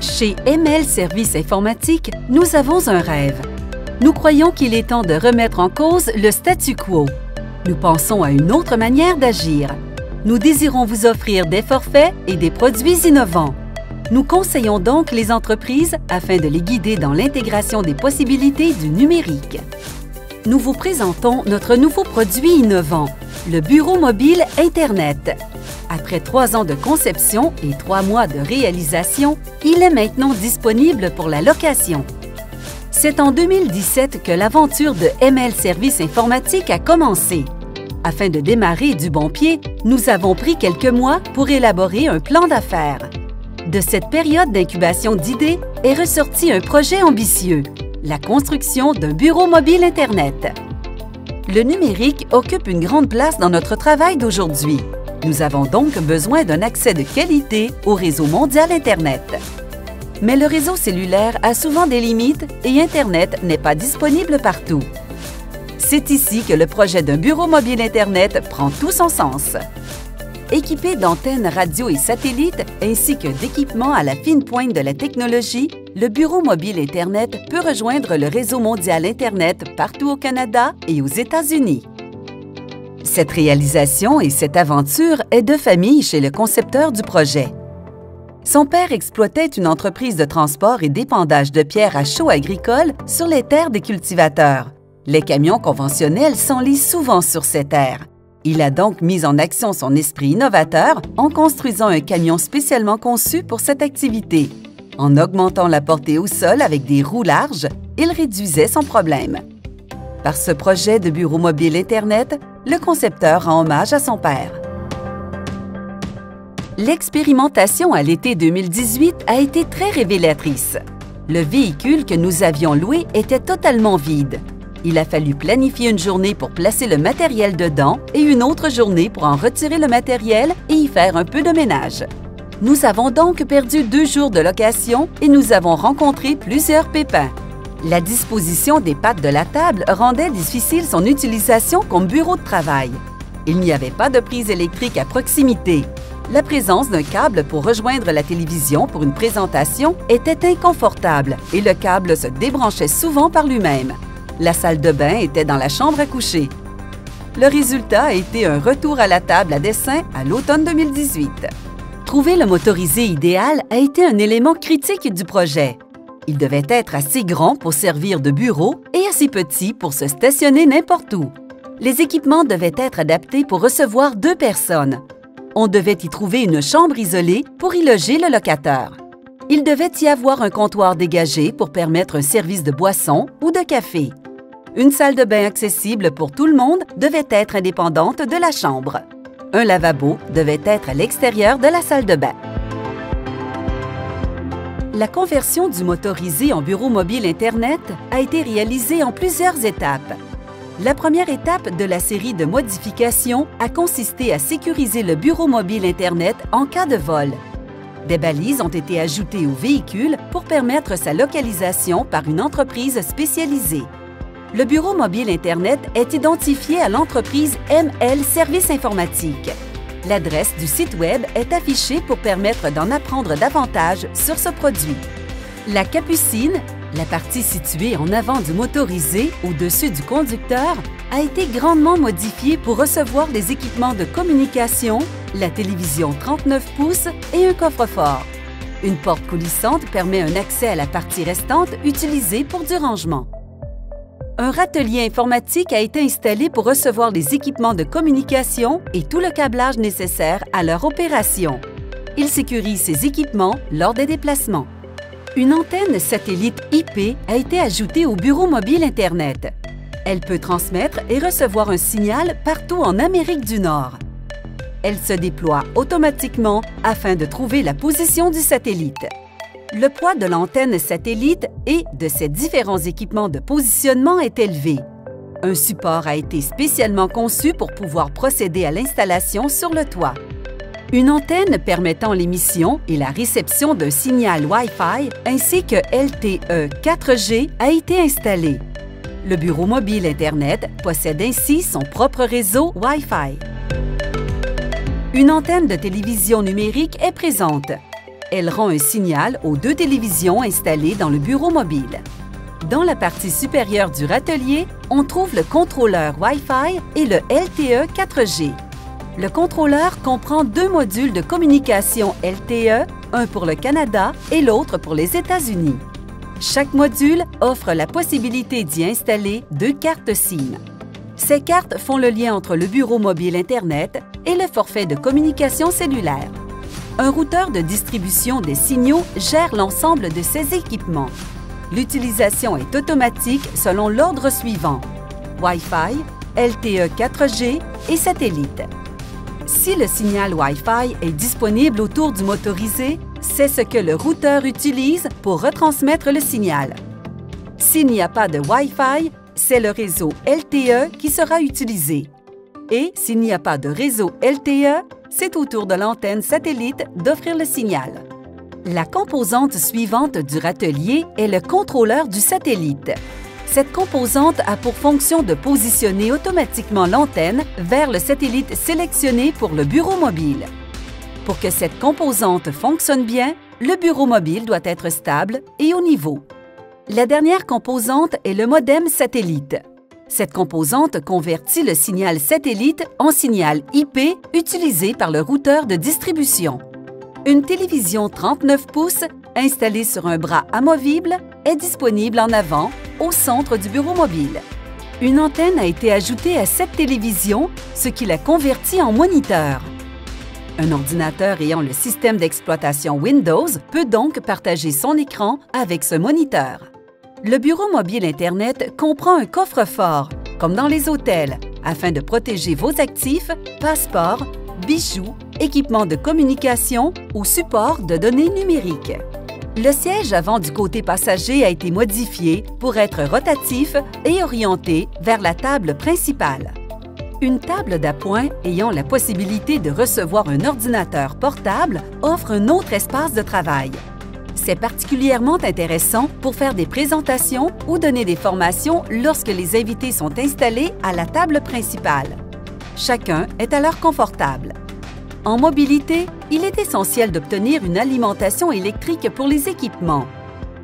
Chez ML Services Informatiques, nous avons un rêve. Nous croyons qu'il est temps de remettre en cause le statu quo. Nous pensons à une autre manière d'agir. Nous désirons vous offrir des forfaits et des produits innovants. Nous conseillons donc les entreprises afin de les guider dans l'intégration des possibilités du numérique. Nous vous présentons notre nouveau produit innovant, le Bureau mobile Internet. Après 3 ans de conception et 3 mois de réalisation, il est maintenant disponible pour la location. C'est en 2017 que l'aventure de ML Services Informatiques a commencé. Afin de démarrer du bon pied, nous avons pris quelques mois pour élaborer un plan d'affaires. De cette période d'incubation d'idées est ressorti un projet ambitieux, la construction d'un bureau mobile Internet. Le numérique occupe une grande place dans notre travail d'aujourd'hui. Nous avons donc besoin d'un accès de qualité au réseau mondial Internet. Mais le réseau cellulaire a souvent des limites et Internet n'est pas disponible partout. C'est ici que le projet d'un bureau mobile Internet prend tout son sens. Équipé d'antennes radio et satellites ainsi que d'équipements à la fine pointe de la technologie, le bureau mobile Internet peut rejoindre le réseau mondial Internet partout au Canada et aux États-Unis. Cette réalisation et cette aventure est de famille chez le concepteur du projet. Son père exploitait une entreprise de transport et d'épandage de pierres à chaux agricole sur les terres des cultivateurs. Les camions conventionnels s'enlisent souvent sur ces terres. Il a donc mis en action son esprit innovateur en construisant un camion spécialement conçu pour cette activité. En augmentant la portée au sol avec des roues larges, il réduisait son problème. Par ce projet de bureau mobile Internet, le concepteur rend hommage à son père. L'expérimentation à l'été 2018 a été très révélatrice. Le véhicule que nous avions loué était totalement vide. Il a fallu planifier une journée pour placer le matériel dedans et une autre journée pour en retirer le matériel et y faire un peu de ménage. Nous avons donc perdu 2 jours de location et nous avons rencontré plusieurs pépins. La disposition des pattes de la table rendait difficile son utilisation comme bureau de travail. Il n'y avait pas de prise électrique à proximité. La présence d'un câble pour rejoindre la télévision pour une présentation était inconfortable et le câble se débranchait souvent par lui-même. La salle de bain était dans la chambre à coucher. Le résultat a été un retour à la table à dessin à l'automne 2018. Trouver le motorisé idéal a été un élément critique du projet. Il devait être assez grand pour servir de bureau et assez petit pour se stationner n'importe où. Les équipements devaient être adaptés pour recevoir 2 personnes. On devait y trouver une chambre isolée pour y loger le locataire. Il devait y avoir un comptoir dégagé pour permettre un service de boisson ou de café. Une salle de bain accessible pour tout le monde devait être indépendante de la chambre. Un lavabo devait être à l'extérieur de la salle de bain. La conversion du motorisé en bureau mobile Internet a été réalisée en plusieurs étapes. La première étape de la série de modifications a consisté à sécuriser le bureau mobile Internet en cas de vol. Des balises ont été ajoutées au véhicule pour permettre sa localisation par une entreprise spécialisée. Le bureau mobile Internet est identifié à l'entreprise ML Services Informatiques. L'adresse du site Web est affichée pour permettre d'en apprendre davantage sur ce produit. La capucine, la partie située en avant du motorisé au-dessus du conducteur, a été grandement modifiée pour recevoir des équipements de communication, la télévision 39 pouces et un coffre-fort. Une porte coulissante permet un accès à la partie restante utilisée pour du rangement. Un râtelier informatique a été installé pour recevoir les équipements de communication et tout le câblage nécessaire à leur opération. Il sécurise ces équipements lors des déplacements. Une antenne satellite IP a été ajoutée au bureau mobile Internet. Elle peut transmettre et recevoir un signal partout en Amérique du Nord. Elle se déploie automatiquement afin de trouver la position du satellite. Le poids de l'antenne satellite et de ses différents équipements de positionnement est élevé. Un support a été spécialement conçu pour pouvoir procéder à l'installation sur le toit. Une antenne permettant l'émission et la réception d'un signal Wi-Fi ainsi que LTE 4G a été installée. Le bureau mobile Internet possède ainsi son propre réseau Wi-Fi. Une antenne de télévision numérique est présente. Elle rend un signal aux 2 télévisions installées dans le bureau mobile. Dans la partie supérieure du râtelier, on trouve le contrôleur Wi-Fi et le LTE 4G. Le contrôleur comprend 2 modules de communication LTE, un pour le Canada et l'autre pour les États-Unis. Chaque module offre la possibilité d'y installer 2 cartes SIM. Ces cartes font le lien entre le bureau mobile Internet et le forfait de communication cellulaire. Un routeur de distribution des signaux gère l'ensemble de ces équipements. L'utilisation est automatique selon l'ordre suivant: Wi-Fi, LTE 4G et satellite. Si le signal Wi-Fi est disponible autour du motorisé, c'est ce que le routeur utilise pour retransmettre le signal. S'il n'y a pas de Wi-Fi, c'est le réseau LTE qui sera utilisé. Et s'il n'y a pas de réseau LTE, c'est au tour de l'antenne satellite d'offrir le signal. La composante suivante du râtelier est le contrôleur du satellite. Cette composante a pour fonction de positionner automatiquement l'antenne vers le satellite sélectionné pour le bureau mobile. Pour que cette composante fonctionne bien, le bureau mobile doit être stable et au niveau. La dernière composante est le modem satellite. Cette composante convertit le signal satellite en signal IP utilisé par le routeur de distribution. Une télévision 39 pouces installée sur un bras amovible est disponible en avant, au centre du bureau mobile. Une antenne a été ajoutée à cette télévision, ce qui la convertit en moniteur. Un ordinateur ayant le système d'exploitation Windows peut donc partager son écran avec ce moniteur. Le bureau mobile Internet comprend un coffre-fort, comme dans les hôtels, afin de protéger vos actifs, passeports, bijoux, équipements de communication ou support de données numériques. Le siège avant du côté passager a été modifié pour être rotatif et orienté vers la table principale. Une table d'appoint ayant la possibilité de recevoir un ordinateur portable offre un autre espace de travail. C'est particulièrement intéressant pour faire des présentations ou donner des formations lorsque les invités sont installés à la table principale. Chacun est alors confortable. En mobilité, il est essentiel d'obtenir une alimentation électrique pour les équipements.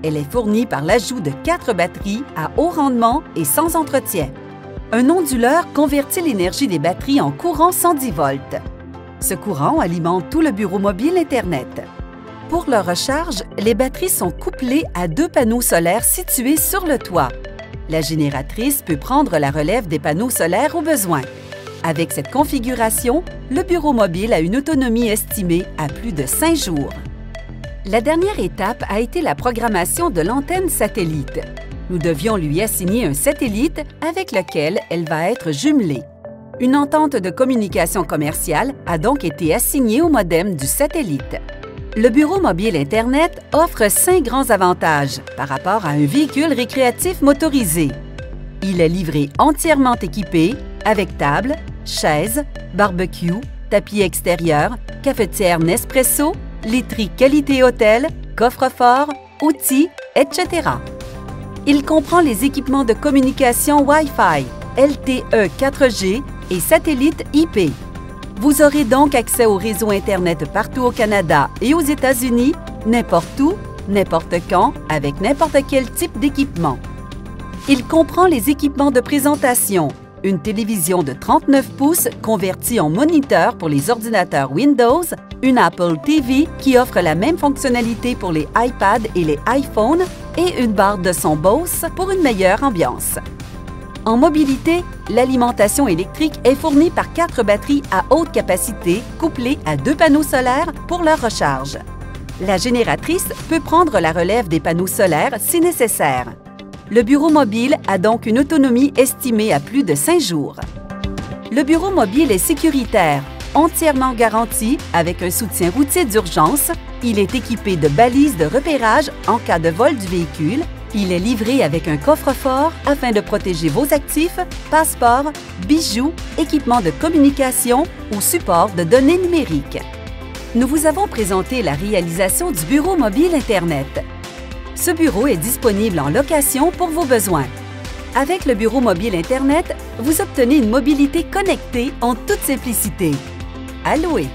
Elle est fournie par l'ajout de 4 batteries à haut rendement et sans entretien. Un onduleur convertit l'énergie des batteries en courant 110 volts. Ce courant alimente tout le bureau mobile Internet. Pour leur recharge, les batteries sont couplées à 2 panneaux solaires situés sur le toit. La génératrice peut prendre la relève des panneaux solaires au besoin. Avec cette configuration, le bureau mobile a une autonomie estimée à plus de 5 jours. La dernière étape a été la programmation de l'antenne satellite. Nous devions lui assigner un satellite avec lequel elle va être jumelée. Une entente de communication commerciale a donc été assignée au modem du satellite. Le bureau mobile Internet offre 5 grands avantages par rapport à un véhicule récréatif motorisé. Il est livré entièrement équipé avec table, chaise, barbecue, tapis extérieur, cafetière Nespresso, literie qualité hôtel, coffre-fort, outils, etc. Il comprend les équipements de communication Wi-Fi, LTE 4G et satellite IP. Vous aurez donc accès au réseau Internet partout au Canada et aux États-Unis, n'importe où, n'importe quand, avec n'importe quel type d'équipement. Il comprend les équipements de présentation, une télévision de 39 pouces convertie en moniteur pour les ordinateurs Windows, une Apple TV qui offre la même fonctionnalité pour les iPads et les iPhones et une barre de son Bose pour une meilleure ambiance. En mobilité, l'alimentation électrique est fournie par 4 batteries à haute capacité couplées à 2 panneaux solaires pour leur recharge. La génératrice peut prendre la relève des panneaux solaires si nécessaire. Le bureau mobile a donc une autonomie estimée à plus de 5 jours. Le bureau mobile est sécuritaire, entièrement garanti avec un soutien routier d'urgence. Il est équipé de balises de repérage en cas de vol du véhicule. Il est livré avec un coffre-fort afin de protéger vos actifs, passeports, bijoux, équipements de communication ou support de données numériques. Nous vous avons présenté la réalisation du bureau mobile Internet. Ce bureau est disponible en location pour vos besoins. Avec le bureau mobile Internet, vous obtenez une mobilité connectée en toute simplicité. À louer!